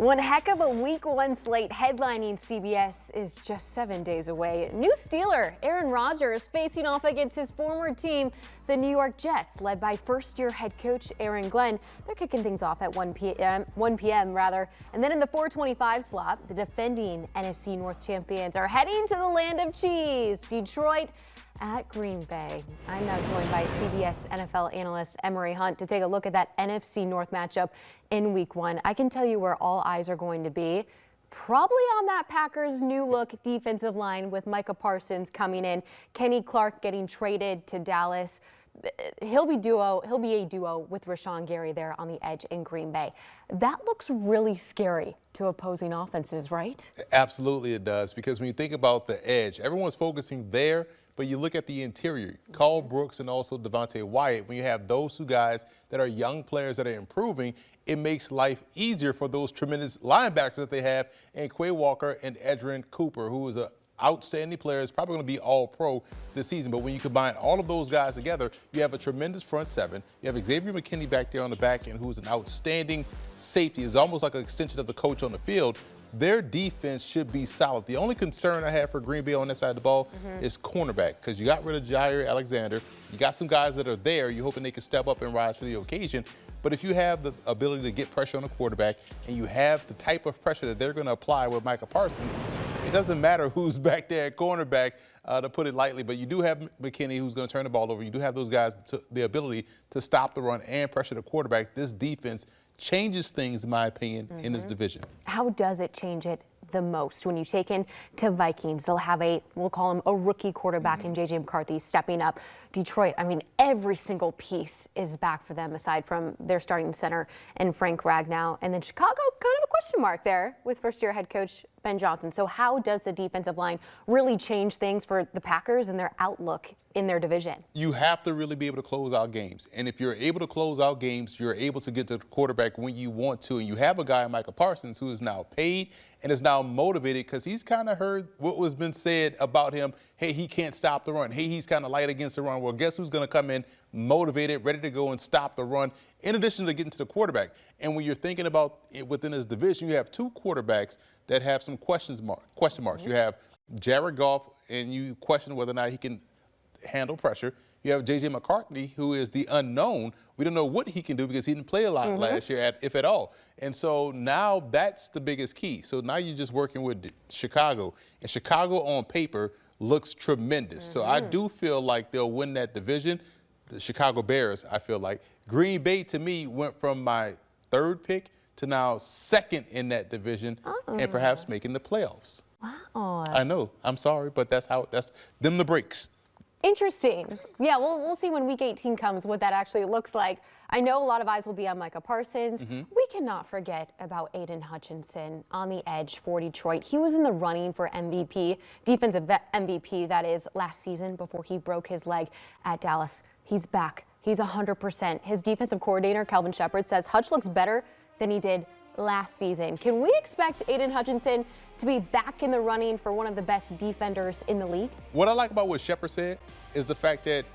One heck of a week one slate headlining CBS is just 7 days away. New Steeler Aaron Rodgers facing off against his former team, the New York Jets, led by first-year head coach Aaron Glenn. They're kicking things off at 1 p.m. And then in the 4:25 slot, the defending NFC North champions are heading to the land of cheese, Detroit at Green Bay. I'm now joined by CBS NFL analyst Emory Hunt to take a look at that NFC North matchup in week one. I can tell you where all eyes are going to be. Probably on that Packers new look defensive line with Micah Parsons coming in, Kenny Clark getting traded to Dallas. He'll be a duo with Rashawn Gary there on the edge in Green Bay. That looks really scary to opposing offenses, right? Absolutely it does, because when you think about the edge, everyone's focusing there, but you look at the interior, Carl Brooks and also Devontae Wyatt. When you have those two guys that are young players that are improving, it makes life easier for those tremendous linebackers that they have in Quay Walker and Edgerrin Cooper, who is an outstanding player, is probably going to be all-pro this season. But when you combine all of those guys together, you have a tremendous front seven. You have Xavier McKinney back there on the back end, who's an outstanding safety. Is almost like an extension of the coach on the field. Their defense should be solid. The only concern I have for Green Bay on that side of the ball is cornerback, because you got rid of Jair Alexander. You got some guys that are there. You're hoping they can step up and rise to the occasion. But if you have the ability to get pressure on the quarterback and you have the type of pressure that they're going to apply with Micah Parsons, it doesn't matter who's back there at cornerback, to put it lightly. But you do have McKinney, who's going to turn the ball over. You do have those guys, the ability to stop the run and pressure the quarterback. This defense changes things, in my opinion, in this division. How does it change it the most? When you take in to Vikings, they'll have we'll call him a rookie quarterback in J.J. McCarthy stepping up. Detroit, I mean, every single piece is back for them aside from their starting center and Frank Ragnow. And then Chicago, kind of a question mark there with first-year head coach Ben Johnson. So how does the defensive line really change things for the Packers and their outlook in their division? You have to really be able to close out games. And if you're able to close out games, you're able to get to the quarterback when you want to. And you have a guy, Micah Parsons, who is now paid and is now motivated, because he's kind of heard what was been said about him. Hey, he can't stop the run. Hey, he's kind of light against the run. Well, guess who's going to come in motivated, ready to go and stop the run, in addition to getting to the quarterback. And when you're thinking about it within this division, you have two quarterbacks that have some question marks. You have Jared Goff, and you question whether or not he can handle pressure. You have J.J. McCartney, who is the unknown. We don't know what he can do because he didn't play a lot last year, if at all. And so now that's the biggest key. So now you're just working with Chicago. And Chicago on paper looks tremendous. So I do feel like they'll win that division. The Chicago Bears, I feel like. Green Bay, to me, went from my third pick to now second in that division and perhaps making the playoffs. Wow. I know. I'm sorry, but that's them the breaks. Interesting. Yeah, we'll see when Week 18 comes what that actually looks like. I know a lot of eyes will be on Micah Parsons. We cannot forget about Aidan Hutchinson on the edge for Detroit. He was in the running for MVP, defensive MVP, that is, last season before he broke his leg at Dallas. He's back. He's 100%. His defensive coordinator, Calvin Shepard, says Hutch looks better than he did last season. Can we expect Aidan Hutchinson to be back in the running for one of the best defenders in the league? What I like about what Shepard said is the fact that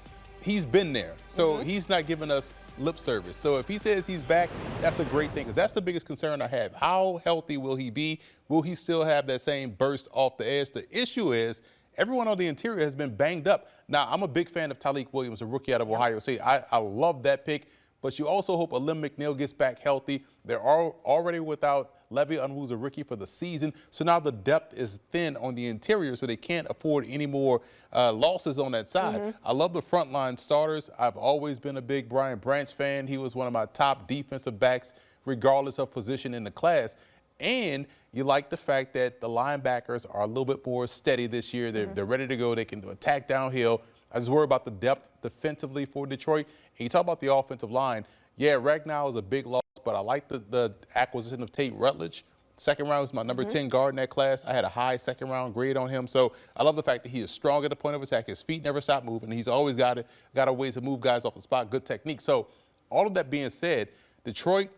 he's been there. So he's not giving us lip service. So if he says he's back, that's a great thing, because that's the biggest concern I have. How healthy will he be? Will he still have that same burst off the edge? The issue is everyone on the interior has been banged up. Now, I'm a big fan of Tyleik Williams, a rookie out of Ohio State. I love that pick. But you also hope Alim McNeil gets back healthy. They're already without Le'Veon, who's a rookie for the season. So now the depth is thin on the interior, so they can't afford any more losses on that side. I love the frontline starters. I've always been a big Brian Branch fan. He was one of my top defensive backs, regardless of position in the class. And you like the fact that the linebackers are a little bit more steady this year. They're ready to go. They can attack downhill. I just worry about the depth defensively for Detroit. And you talk about the offensive line. Yeah, Ragnow is a big loss, but I like the acquisition of Tate Rutledge. Second round was my number 10 guard in that class. I had a high second round grade on him. So I love the fact that he is strong at the point of attack. His feet never stop moving. He's always got a way to move guys off the spot, good technique. So all of that being said, Detroit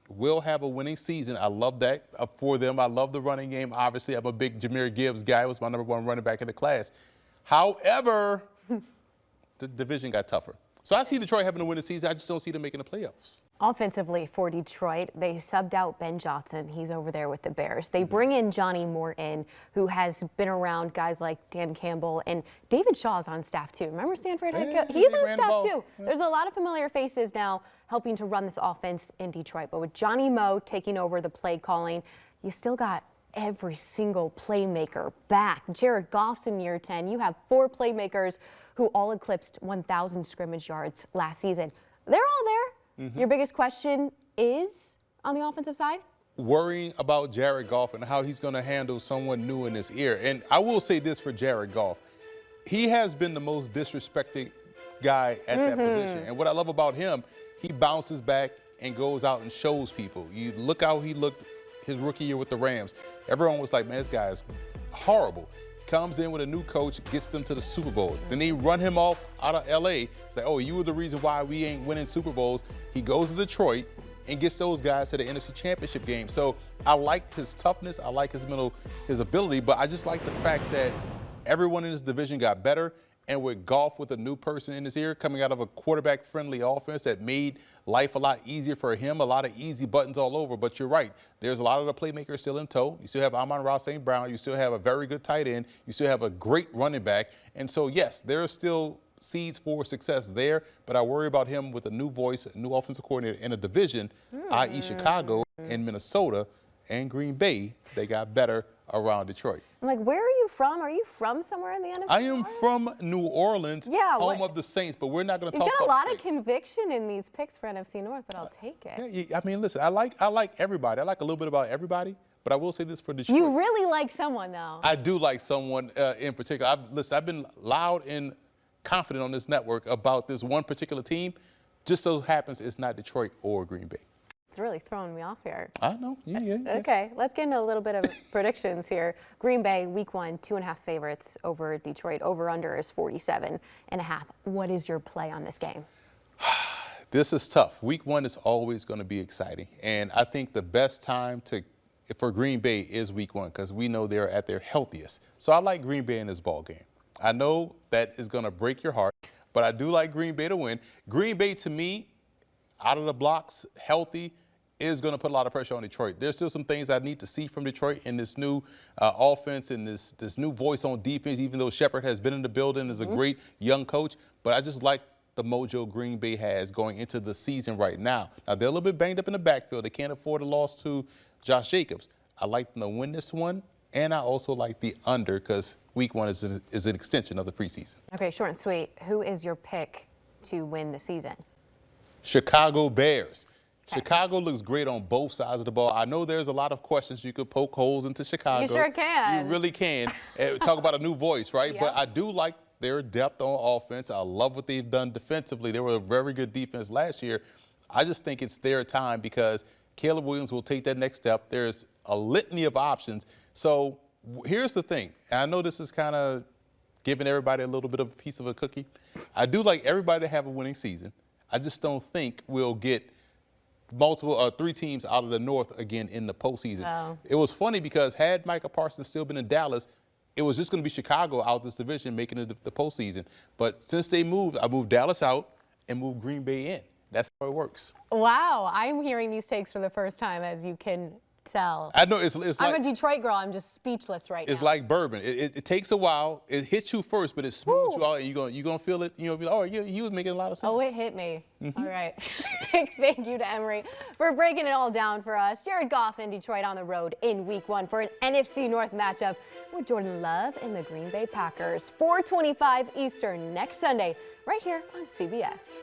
will have a winning season. I love that for them. I love the running game. Obviously, I'm a big Jahmyr Gibbs guy. He was my number 1 running back in the class. However, the division got tougher. So I see Detroit having to win the season. I just don't see them making the playoffs. Offensively for Detroit, they subbed out Ben Johnson. He's over there with the Bears. They bring in Johnny Morton, who has been around guys like Dan Campbell, and David Shaw's on staff too. Remember Stanford head coach? He's on staff too. There's a lot of familiar faces now helping to run this offense in Detroit. But with Johnny Moe taking over the play calling, you still got every single playmaker back. Jared Goff's in year 10. You have 4 playmakers who all eclipsed 1,000 scrimmage yards last season. They're all there. Your biggest question is on the offensive side? Worrying about Jared Goff and how he's going to handle someone new in his ear. And I will say this for Jared Goff. He has been the most disrespected guy at that position. And what I love about him, he bounces back and goes out and shows people. You look how he looked his rookie year with the Rams. Everyone was like, man, this guy is horrible. Comes in with a new coach, gets them to the Super Bowl. Then they run him off out of L.A. Say, oh, you were the reason why we ain't winning Super Bowls. He goes to Detroit and gets those guys to the NFC Championship game. So I like his toughness. I like his ability, but I just like the fact that everyone in this division got better. And with Goff with a new person in his ear, coming out of a quarterback-friendly offense that made life a lot easier for him, a lot of easy buttons all over. But you're right. There's a lot of the playmakers still in tow. You still have Amon-Ra St. Brown. You still have a very good tight end. You still have a great running back. And so, yes, there are still seeds for success there. But I worry about him with a new voice, a new offensive coordinator in a division, i.e. Chicago and Minnesota and Green Bay. They got better around Detroit. Like, where are you from? Are you from somewhere in the NFC? I am from New Orleans, home of the Saints, but we're not going to talk about You've got a lot the of conviction in these picks for NFC North, but I'll take it. Yeah, I mean, listen, I like everybody. I like a little bit about everybody, but I will say this for Detroit. You really like someone, though. I do like someone in particular. I've been loud and confident on this network about this one particular team. Just so happens it's not Detroit or Green Bay. It's really throwing me off here. I know. Yeah. Okay, let's get into a little bit of predictions here. Green Bay, week 1, 2.5 favorites over Detroit. Over-under is 47.5. What is your play on this game? This is tough. Week 1 is always going to be exciting. And I think the best time for Green Bay is week 1 because we know they're at their healthiest. So I like Green Bay in this ball game. I know that is going to break your heart, but I do like Green Bay to win. Green Bay, to me, out of the blocks, healthy, is going to put a lot of pressure on Detroit. There's still some things I need to see from Detroit in this new offense and this new voice on defense, even though Shepard has been in the building, is a great young coach. But I just like the mojo Green Bay has going into the season right now. Now, they're a little bit banged up in the backfield. They can't afford a loss to Josh Jacobs. I like them to win this one, and I also like the under because week 1 is an extension of the preseason. Okay, short and sweet. Who is your pick to win the season? Chicago Bears. Okay. Chicago looks great on both sides of the ball. I know there's a lot of questions. You could poke holes into Chicago. You sure can. You really can. Talk about a new voice, right? Yep. But I do like their depth on offense. I love what they've done defensively. They were a very good defense last year. I just think it's their time because Caleb Williams will take that next step. There's a litany of options. So here's the thing. And I know this is kind of giving everybody a little bit of a piece of a cookie. I do like everybody to have a winning season. I just don't think we'll get multiple 3 teams out of the North again in the postseason. Oh. It was funny because had Micah Parsons still been in Dallas, it was just going to be Chicago out this division making it the postseason. But since they moved, I moved Dallas out and moved Green Bay in. That's how it works. Wow, I'm hearing these takes for the first time, as you can tell. I know it's like I'm a Detroit girl. I'm just speechless right now. It's like bourbon. It takes a while. It hits you first, but it smooths you out, and you're gonna feel it. You'll be like, oh, yeah, he was making a lot of sense. Oh, it hit me. All right. Big thank you to Emory for breaking it all down for us. Jared Goff in Detroit on the road in week 1 for an NFC North matchup with Jordan Love and the Green Bay Packers. 4:25 Eastern next Sunday, right here on CBS.